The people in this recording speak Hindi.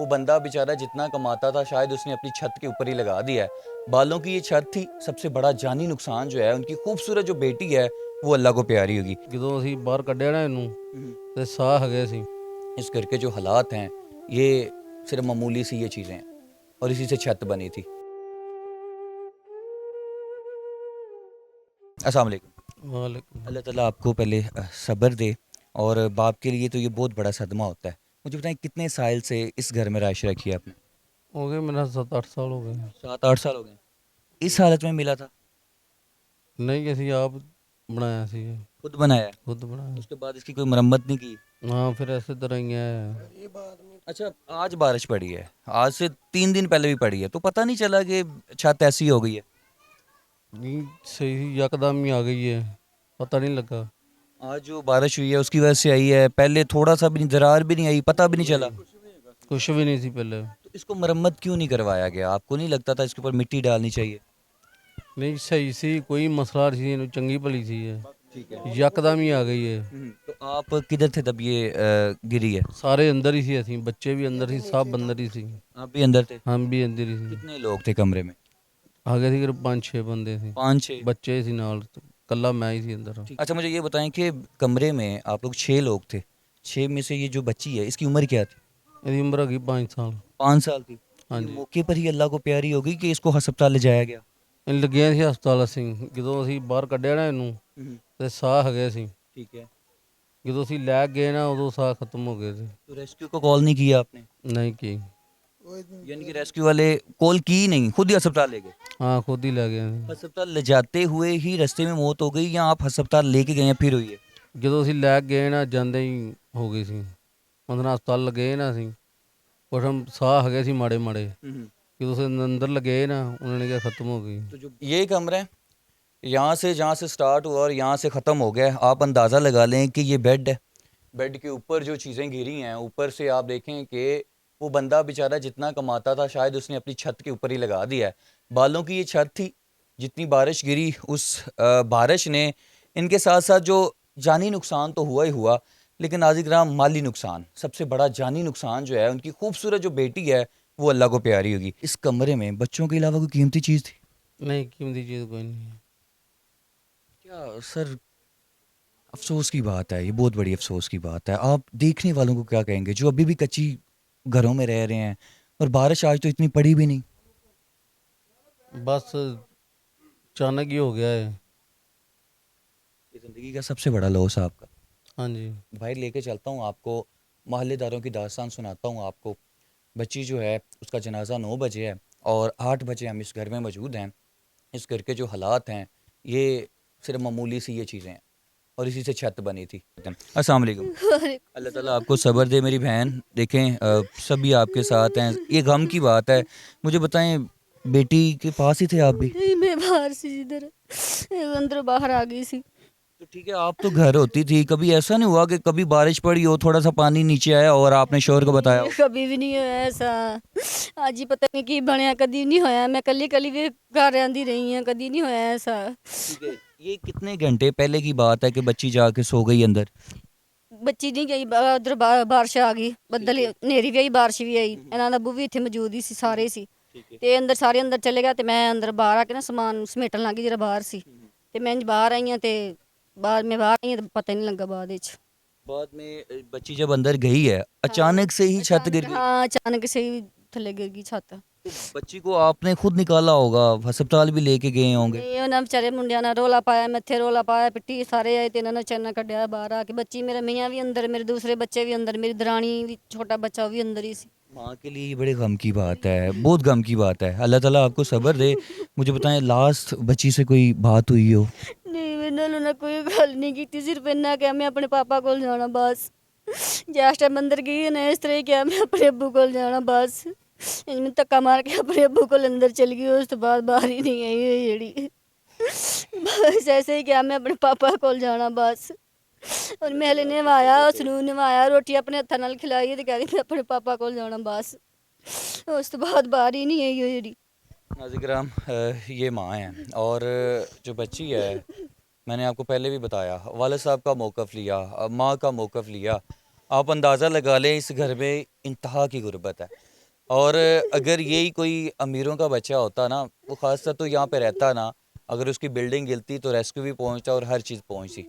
वो बंदा बेचारा जितना कमाता था शायद उसने अपनी छत के ऊपर ही लगा दिया है। बालों की ये छत थी, सबसे बड़ा जानी नुकसान जो है उनकी खूबसूरत जो बेटी है वो अल्लाह को प्यारी होगी। ਜਦੋਂ ਅਸੀਂ ਬਾਹਰ ਕੱਢਿਆ ਨਾ ਇਹਨੂੰ ਤੇ ਸਾਹ ਹੈਗੇ ਸੀ। इस घर के जो हालात हैं ये सिर्फ मामूली सी ये चीज़ें हैं और इसी से छत बनी थी। अस्सलाम वालेकुम। वालेकुम। अल्लाह ताला आपको पहले सब्र दे, और बाप के लिए तो ये बहुत बड़ा सदमा होता है। मुझे बताएं कितने साल से इस घर में रहायश रखी है आपने? हो गए मेरा 7-8 साल हो गए। 7-8 साल हो गए। इस हालत में मिला था? नहीं ਅਸੀਂ ਆਪ ਬਣਾਇਆ ਸੀ, खुद बनाया है? खुद बनाया। उसके बाद इसकी कोई मरम्मत नहीं की? हाँ फिर ऐसे तरह ही है। अच्छा, आज बारिश पड़ी है, आज से 3 दिन पहले भी पड़ी है, तो पता नहीं चला कि छत ऐसी हो गई है? नहीं सही यकदम ही आ गई है, पता नहीं लगा। आज जो बारिश हुई है उसकी वजह से आई है, पहले थोड़ा सा भी नहीं, दरार भी नहीं आई, पता भी नहीं चला? कुछ भी नहीं थी पहले। तो इसको मरम्मत क्यों नहीं करवाया गया? आपको नहीं लगता था इसके ऊपर मिट्टी डालनी चाहिए? नहीं सही सी कोई मसला नहीं ਸੀ, ਇਹਨੂੰ ਚੰਗੀ भली सी है, ठीक है। यकदम ही आ गई है। तो आप किधर थे तब ये गिरी है? सारे अंदर ही सी, ਅਸੀਂ ਬੱਚੇ भी अंदर ही, सब अंदर ही सी। आप भी अंदर थे? हम भी अंदर ही सी। कितने लोग थे कमरे में? आ गए थे 5-6 बंदे थे, 5-6? बच्चे सी नाल, कल्ला मैं ही सी अंदर। अच्छा, मुझे ये बताएं कि कमरे में आप लोग 6 लोग थे, 6 में से ये जो बच्ची है इसकी उम्र क्या थी? ਇਹਦੀ उम्र ਹੈਗੀ 5 साल। 5 साल थी? हाँ ये जी। मौके पर ही अल्लाह को प्यारी हो गई कि इसको अस्पताल ले जाया गया? ਇਹਨੂੰ ਲੱਗਿਆ ਸੀ ਹਸਪਤਾਲ, ਅਸੀਂ ਜਦੋਂ ਅਸੀਂ ਬਾਹਰ ਕੱਢਿਆ ਨਾ ਇਹਨੂੰ ਤੇ ਸਾਹ ਹੈਗੇ ਸੀ। ठीक है। ਜਦੋਂ ਅਸੀਂ ਲੈ ਕੇ ਗਏ ਨਾ ਉਦੋਂ ਸਾਹ ਖਤਮ ਹੋ ਗਏ ਸੀ। तो रेस्क्यू को कॉल नहीं किया आपने? नहीं की। यानी कि रेस्क्यू वाले कॉल की ही नहीं, खुद ही अस्पताल ले गए? हाँ खुद ही ले गए ਅਸੀਂ। अस्पताल ले जाते हुए ही रास्ते में मौत हो गई या आप अस्पताल लेके गए हैं फिर हुई है? ਜਦੋਂ ਅਸੀਂ ਲੈ ਕੇ ਗਏ ਨਾ ਜਾਂਦੇ ਹੀ ਹੋ ਗਈ ਸੀ। ਮਤਲਬ ਹਸਪਤਾਲ ਲਗੇ ਨਾ ਅਸੀਂ, ਪ੍ਰਥਮ ਸਾਹ ਹੈਗੇ ਸੀ ਮਾੜੇ ਮਾੜੇ, ਜਦੋਂ ਅਸੀਂ ਅੰਦਰ ਲਗੇ ਨਾ ਉਹਨਾਂ ਨੇ ਕਿਹਾ ਖਤਮ ਹੋ ਗਈ। तो जो ये कमरा है, यहाँ से जहाँ से स्टार्ट हुआ और यहाँ से ख़त्म हो गया, आप अंदाज़ा लगा लें कि ये बेड है। बेड के ऊपर जो चीज़ें गिरी हैं, ऊपर से आप देखें कि वो बंदा बेचारा जितना कमाता था शायद उसने अपनी छत के ऊपर ही लगा दिया है। बालों की ये छत थी, जितनी बारिश गिरी उस बारिश ने इनके साथ साथ जो जानी नुकसान तो हुआ ही हुआ, लेकिन नाज़रीन माली नुकसान, सबसे बड़ा जानी नुकसान जो है उनकी खूबसूरत जो बेटी है वो अल्लाह को प्यारी होगी। इस कमरे में बच्चों के अलावा कोई कीमती चीज़ थी? नहीं कीमती चीज़ कोई नहीं है। क्या सर, अफसोस की बात है, ये बहुत बड़ी अफसोस की बात है। आप देखने वालों को क्या कहेंगे जो अभी भी कच्ची घरों में रह रहे हैं, और बारिश आज तो इतनी पड़ी भी नहीं? बस अचानक ही हो गया है। ये ज़िंदगी का सबसे बड़ा लॉस है आपका। हाँ जी। भाई लेके चलता हूँ आपको, मोहल्लेदारों की दास्तान सुनाता हूँ आपको। बच्ची जो है उसका जनाजा 9 बजे है और 8 बजे हम इस घर में मौजूद हैं। इस घर के जो हालात हैं ये सिर्फ मामूली सी ये चीज़ें हैं और इसी से छत बनी थी। अस्सलाम वालेकुम। अल्लाह ताला आपको सब्र दे मेरी बहन। देखें सभी आपके साथ हैं, ये गम की बात है। मुझे बताएं, बेटी के पास ही थे आप भी? नहीं मैं बाहर से इधर अंदर बाहर आ गई सी। तो ठीक है, आप तो घर होती थी, कभी ऐसा नहीं हुआ कि कभी बारिश पड़ी हो, थोड़ा सा पानी नीचे आया और आपने शोर को बताया हो? कभी भी नहीं होया ऐसा। आज ही पता नहीं की बनया, कदी नहीं होया। मैं कली कली भी घर आंदी रही हूँ, कदी नहीं होया ऐसा। ठीक है, ये कितने घंटे पहले की बात है कि बच्ची जाके सो गई अंदर? ਬੱਚੀ ਨਹੀਂ ਗਈ, ਉਧਰ ਬਾਰਿਸ਼ ਆ ਗਈ, ਬੱਦਲ ਹਨੇਰੀ ਵੀ ਆਈ, ਬਾਰਿਸ਼ ਵੀ ਆਈ। ਇਹਨਾਂ ਦਾ ਬੂ ਵੀ ਇੱਥੇ ਮੌਜੂਦ ਹੀ ਸੀ, ਸਾਰੇ ਸੀ। ਤੇ ਅੰਦਰ ਸਾਰੇ ਅੰਦਰ ਚਲੇ ਗਿਆ ਤੇ ਮੈਂ ਅੰਦਰ ਬਾਹਰ ਆ ਕੇ ਨਾ ਸਮਾਨ ਸਮੇਟਣ ਲੱਗੀ ਜਿਹੜਾ ਬਾਹਰ ਸੀ। ਤੇ ਮੈਂ ਬਾਹਰ ਆਈ ਹਾਂ ਤੇ बाद में बाहर आई तो पता नहीं लगा बाद में बच्ची जब अंदर गई है अचानक से ही छत गिर गई? हाँ अचानक से ही थले गिर गई छत। तो बच्ची को आपने खुद निकाला होगा, अस्पताल भी लेके गए होंगे? नहीं उन्हें बेचारे मुंडिया ने रोला पाया, मैथे रोला पाया, पिट्टी सारे आए तो इन्होंने चैना कढ़िया बाहर आके। बच्ची मेरा मियाँ भी अंदर, मेरे दूसरे बच्चे भी अंदर, मेरी दरानी भी छोटा बच्चा वो भी अंदर ही सी। माँ के लिए ये बड़े गम की बात है, बहुत गम की बात है। अल्लाह ताला आपको सब्र दे। मुझे बताएं, लास्ट बच्ची से कोई बात हुई हो? नहीं मैंने उन्होंने कोई गल नहीं की, सिर्फ इन्ना क्या मैं अपने पापा को जाना बस। जिस टाइम अंदर गई ने इस तरह क्या मैं अपने अब्बू को जाना बस। इनमें धक्का मार के अपने अब्बू को अंदर चली गई, उस तो बाद बाहर ही नहीं आई हुई जेड़ी। बस ऐसे ही क्या मैं अपने पापा को जाना बस। और मेले नवाया, उसनू नवाया, रोटी अपने हत्था नाल खिलाई तो कह रही मैं अपने पापा को जाना बस। उस तो बाद बाहर ही नहीं आई हुई जेड़ी। नाज़रीन ये माँ है और जो बच्ची है, मैंने आपको पहले भी बताया, वालिद साहब का मौक़िफ़ लिया, माँ का मौक़िफ़ लिया। आप अंदाज़ा लगा लें इस घर में इंतहा की गुर्बत है। और अगर यही कोई अमीरों का बच्चा होता ना, वो खासकर तो यहाँ पे रहता ना, अगर उसकी बिल्डिंग गिरती तो रेस्क्यू भी पहुँचता और हर चीज़ पहुँचती।